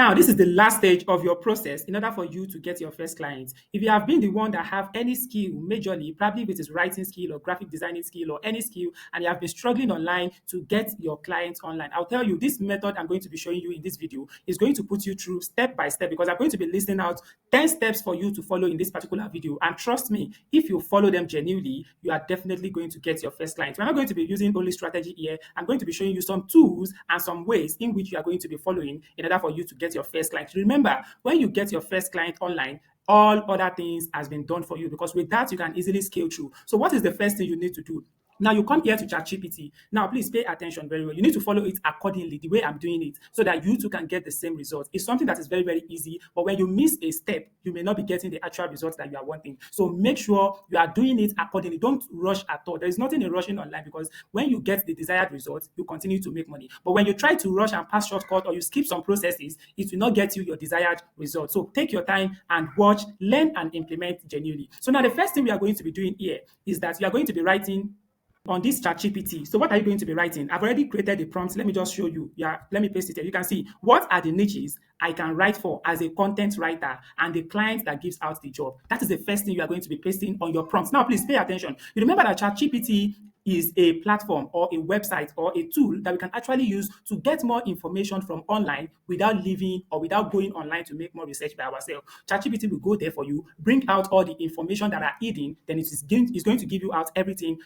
Now, this is the last stage of your process in order for you to get your first client. If you have been the one that have any skill majorly, probably with his writing skill or graphic designing skill or any skill, and you have been struggling online to get your clients online, I'll tell you this method I'm going to be showing you in this video is going to put you through step by step, because I'm going to be listing out 10 steps for you to follow in this particular video. And trust me, if you follow them genuinely, you are definitely going to get your first client. We're not going to be using only strategy here. I'm going to be showing you some tools and some ways in which you are going to be following in order for you to get your first client. Remember, when you get your first client online, all other things has been done for you, because with that you can easily scale through. So what is the first thing you need to do? Now you come here to ChatGPT. Now please pay attention very well. You need to follow it accordingly, the way I'm doing it, so that you too can get the same result. It's something that is very, very easy, but when you miss a step, you may not be getting the actual results that you are wanting. So make sure you are doing it accordingly. Don't rush at all. There is nothing in rushing online, because when you get the desired results, you continue to make money. But when you try to rush and pass shortcut, or you skip some processes, it will not get you your desired result. So take your time and watch, learn and implement genuinely. So now the first thing we are going to be doing here is that you are going to be writing on this ChatGPT. So what are you going to be writing? I've already created the prompts. Let me just show you. Yeah, let me paste it here. You can see what are the niches I can write for as a content writer and the client that gives out the job. That is the first thing you are going to be pasting on your prompts. Now, please pay attention. You remember that ChatGPT is a platform or a website or a tool that we can actually use to get more information from online without leaving or without going online to make more research by ourselves. ChatGPT will go there for you, bring out all the information that are hidden, then it's going to give you out everything.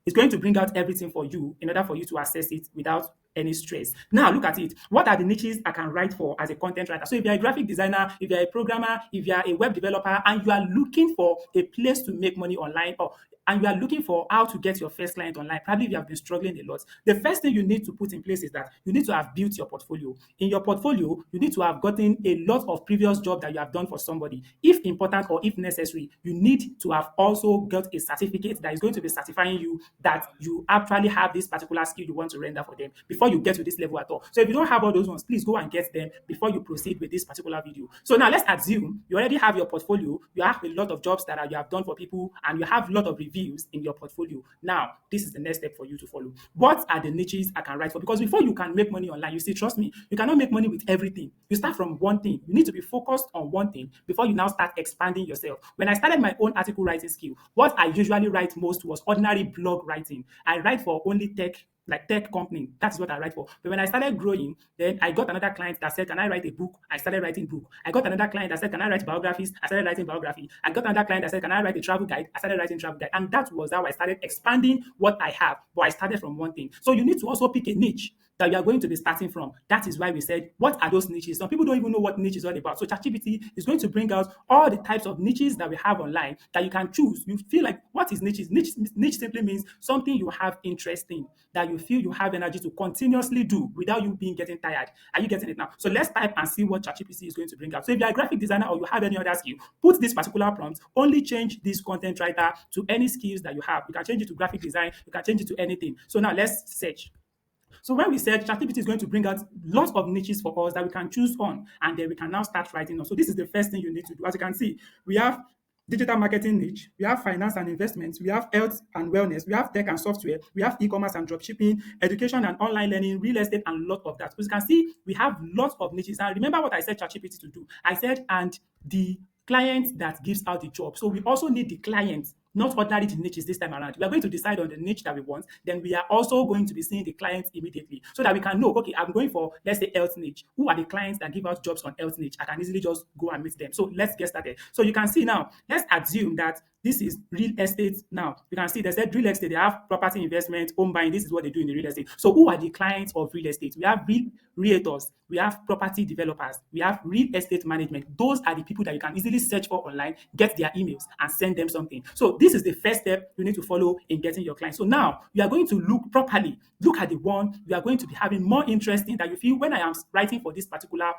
It's going to bring out everything for you in order for you to access it without any stress. Now, look at it. What are the niches I can write for as a content writer? So if you're a graphic designer, if you're a programmer, if you're a web developer, and you are looking for a place to make money online, and you are looking for how to get your first client online, probably you have been struggling a lot. The first thing you need to put in place is that you need to have built your portfolio. In your portfolio, you need to have gotten a lot of previous jobs that you have done for somebody. If important or if necessary, you need to have also got a certificate that is going to be certifying you that you actually have this particular skill you want to render for them before you get to this level at all. So if you don't have all those ones, please go and get them before you proceed with this particular video. So now let's assume you already have your portfolio, you have a lot of jobs that you have done for people, and you have a lot of reviews in your portfolio. Now, this is the next step for you to follow. What are the niches I can write for? Because before you can make money online, you see, trust me, you cannot make money with everything. You start from one thing. You need to be focused on one thing before you now start expanding yourself. When I started my own article writing skill, what I usually write most was ordinary blog writing. I write for only tech company. That's what I write for. But when I started growing, then I got another client that said, can I write a book? I started writing book. I got another client that said, can I write biographies? I started writing biography. I got another client that said, can I write a travel guide? I started writing travel guide. And that was how I started expanding what I have. But I started from one thing. So you need to also pick a niche that you are going to be starting from. That is why we said, what are those niches? Some people don't even know what niche is all about. So ChatGPT is going to bring out all the types of niches that we have online that you can choose. You feel like, what is niches? Niche simply means something you have interest in, that you feel you have energy to continuously do without you getting tired. Are you getting it now? So let's type and see what ChatGPT is going to bring out. So if you're a graphic designer or you have any other skill, put this particular prompt, only change this content writer to any skills that you have. You can change it to graphic design, you can change it to anything. So now let's search. So when we said ChatGPT is going to bring out lots of niches for us that we can choose on, and then we can now start writing on. So this is the first thing you need to do. As you can see, we have digital marketing niche, we have finance and investments, we have health and wellness, we have tech and software, we have e-commerce and dropshipping, education and online learning, real estate, and a lot of that. So as you can see, we have lots of niches. And remember what I said ChatGPT to do. I said, and the client that gives out the job. So we also need the client, not ordinary niches this time around. We are going to decide on the niche that we want. Then we are also going to be seeing the clients immediately so that we can know, okay, I'm going for, let's say, health niche. Who are the clients that give out jobs on health niche? I can easily just go and meet them. So let's get started. So you can see now, let's assume that this is real estate now. You can see they said real estate, they have property investment, home buying. This is what they do in the real estate. So who are the clients of real estate? We have realtors, we have property developers, we have real estate management. Those are the people that you can easily search for online, get their emails, and send them something. So this is the first step you need to follow in getting your clients. So now you are going to look properly. Look at the one you are going to be having more interest in, that you feel, when I'm writing on this particular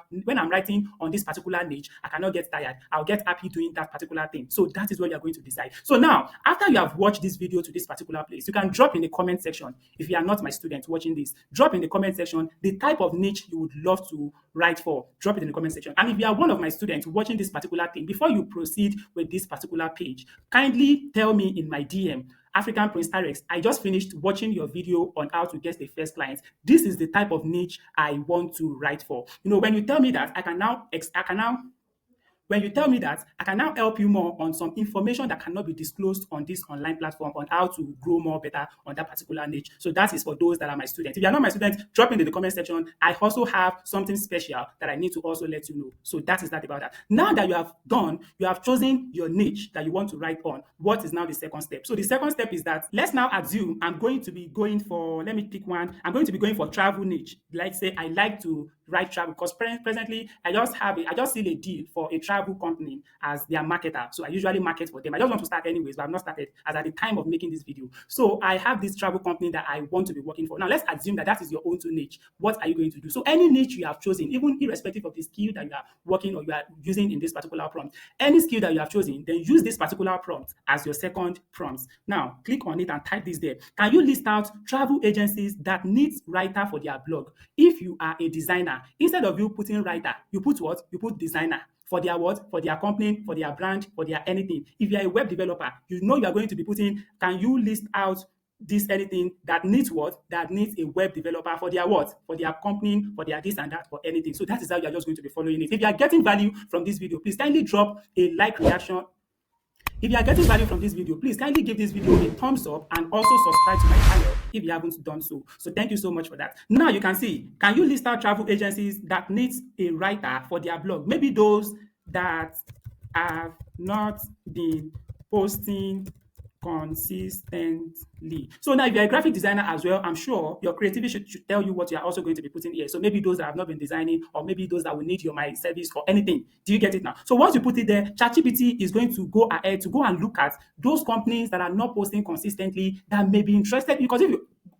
niche, I cannot get tired. I'll get happy doing that particular thing. So that is what you're going to decide. So now, after you have watched this video to this particular place, you can drop in the comment section. If you are not my student watching this, drop in the comment section the type of niche you would love to write for. Drop it in the comment section. And if you are one of my students watching this particular thing, before you proceed with this particular page, kindly tell me in my DM, African Prince RX, I just finished watching your video on how to get the first client. This is the type of niche I want to write for. When you tell me that, I can now when you tell me that, I can now help you more on some information that cannot be disclosed on this online platform on how to grow more better on that particular niche. So that is for those that are my students. If you are not my student, drop in the comment section. I also have something special that I need to also let you know. So that is that about that. Now that you have chosen your niche that you want to write on. What is now the second step? So the second step is that let's now assume I'm going to be going for, let me pick one. I'm going to be going for travel niche. Like say I like to write travel because presently I just see a deal for a travel company as their marketer. So I usually market for them. I just want to start anyways, but I've not started as at the time of making this video. So I have this travel company that I want to be working for. Now let's assume that that is your own two niche. What are you going to do? So any niche you have chosen, even irrespective of the skill that you are working or you are using in this particular prompt, any skill that you have chosen, then use this particular prompt as your second prompt. Now click on it and type this there. Can you list out travel agencies that needs writer for their blog? If you are a designer, instead of you putting writer, you put what? You put designer for their what? For their company, for their brand, for their anything. If you are a web developer, you know you are going to be putting, can you list out this anything that needs what? That needs a web developer for their what? For their company, for their this and that, for anything. So that is how you are just going to be following it. If you are getting value from this video, please kindly drop a like reaction. If you are getting value from this video, please kindly give this video a thumbs up and also subscribe to my channel if you haven't done so. So thank you so much for that. Now you can see, can you list out travel agencies that needs a writer for their blog? Maybe those that have not been posting consistently. So now if you're a graphic designer as well, I'm sure your creativity should tell you what you're also going to be putting here. So maybe those that have not been designing, or maybe those that will need your my service for anything. Do you get it now? So once you put it there, ChatGPT is going to go ahead to go and look at those companies that are not posting consistently that may be interested, because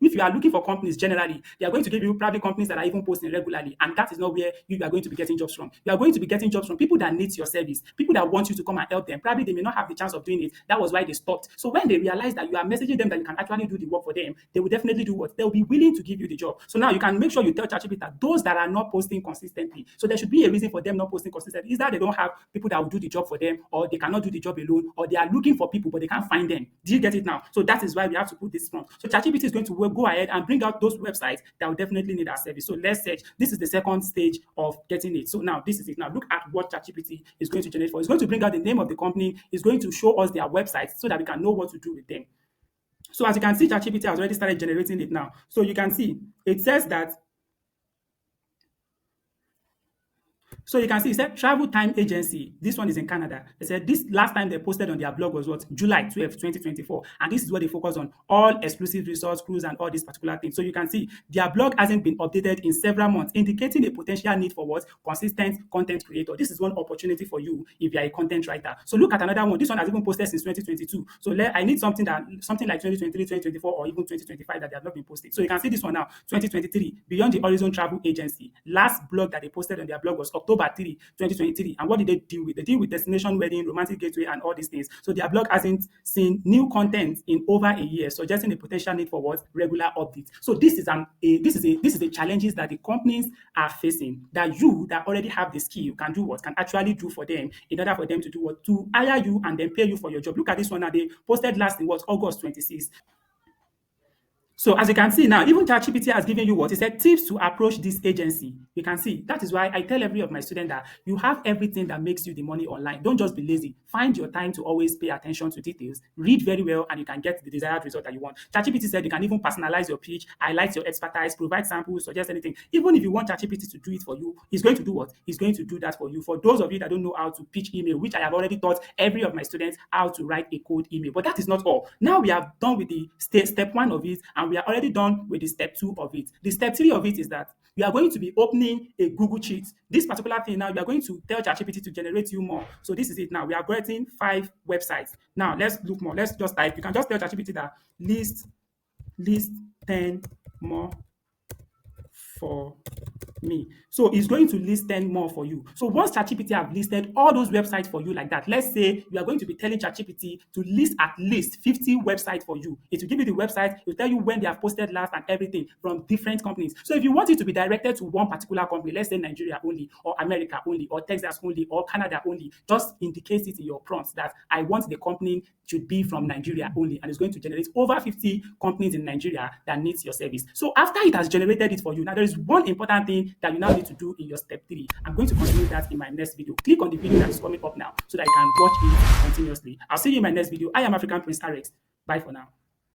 if you are looking for companies generally, they are going to give you probably companies that are even posting regularly, and that is not where you are going to be getting jobs from. You are going to be getting jobs from people that need your service, people that want you to come and help them. Probably they may not have the chance of doing it. That was why they stopped. So when they realize that you are messaging them that you can actually do the work for them, they will definitely do what? They will be willing to give you the job. So now you can make sure you tell ChatGPT that those that are not posting consistently, so there should be a reason for them not posting consistently. Is that they don't have people that will do the job for them, or they cannot do the job alone, or they are looking for people but they can't find them. Do you get it now? So that is why we have to put this front. So ChatGPT is going to go ahead and bring out those websites that will definitely need our service. So let's search. This is the second stage of getting it. So now this is it. Now look at what ChatGPT is going to generate for. It's going to bring out the name of the company. It's going to show us their websites so that we can know what to do with them. So as you can see, ChatGPT has already started generating it now. So you can see it says that. So you can see it said Travel Time Agency. This one is in Canada. They said this last time they posted on their blog was what? July 12th, 2024. And this is what they focus on. All exclusive resorts, cruise, and all these particular things. So you can see their blog hasn't been updated in several months, indicating a potential need for what? Consistent content creator. This is one opportunity for you if you are a content writer. So look at another one. This one has even posted since 2022. So I need something like 2023, 2024, or even 2025 that they have not been posted. So you can see this one now, 2023, Beyond the Horizon Travel Agency. Last blog that they posted on their blog was October 3, 2023. And what did they deal with? They deal with destination wedding, romantic gateway, and all these things. So their blog hasn't seen new content in over a year, suggesting a potential need for what? Regular updates. So this is the challenges that the companies are facing, that you that already have the skill can do what? Can actually do for them in order for them to do what? To hire you and then pay you for your job. Look at this one now. They posted last in what? August 26th. So as you can see now, even ChatGPT has given you what? It said tips to approach this agency. You can see that is why I tell every of my students that you have everything that makes you the money online. Don't just be lazy. Find your time to always pay attention to details. Read very well, and you can get the desired result that you want. ChatGPT said you can even personalize your pitch, highlight your expertise, provide samples, suggest anything. Even if you want ChatGPT to do it for you, it's going to do what? It's going to do that for you. For those of you that don't know how to pitch email, which I have already taught every of my students how to write a cold email. But that is not all. Now we are done with the step one of it, and we are already done with the step two of it. The step three of it is that we are going to be opening a Google Sheet. This particular thing now, we are going to tell ChatGPT to generate you more. So this is it now. We are getting 5 websites. Now let's look more. Let's just type. You can just tell ChatGPT that list 10 more for me. So it's going to list 10 more for you. So once ChatGPT have listed all those websites for you like that, let's say you are going to be telling ChatGPT to list at least 50 websites for you. It will give you the website, it will tell you when they have posted last and everything from different companies. So if you want it to be directed to one particular company, let's say Nigeria only, or America only, or Texas only, or Canada only, just indicate it in your prompts that I want the company should be from Nigeria only, and it's going to generate over 50 companies in Nigeria that needs your service. So after it has generated it for you, now there is one important thing that you now need to do in your step 3. I'm going to continue that in my next video. Click on the video that is coming up now so that you can watch it continuously. I'll see you in my next video. I am African Prince RX. Bye for now.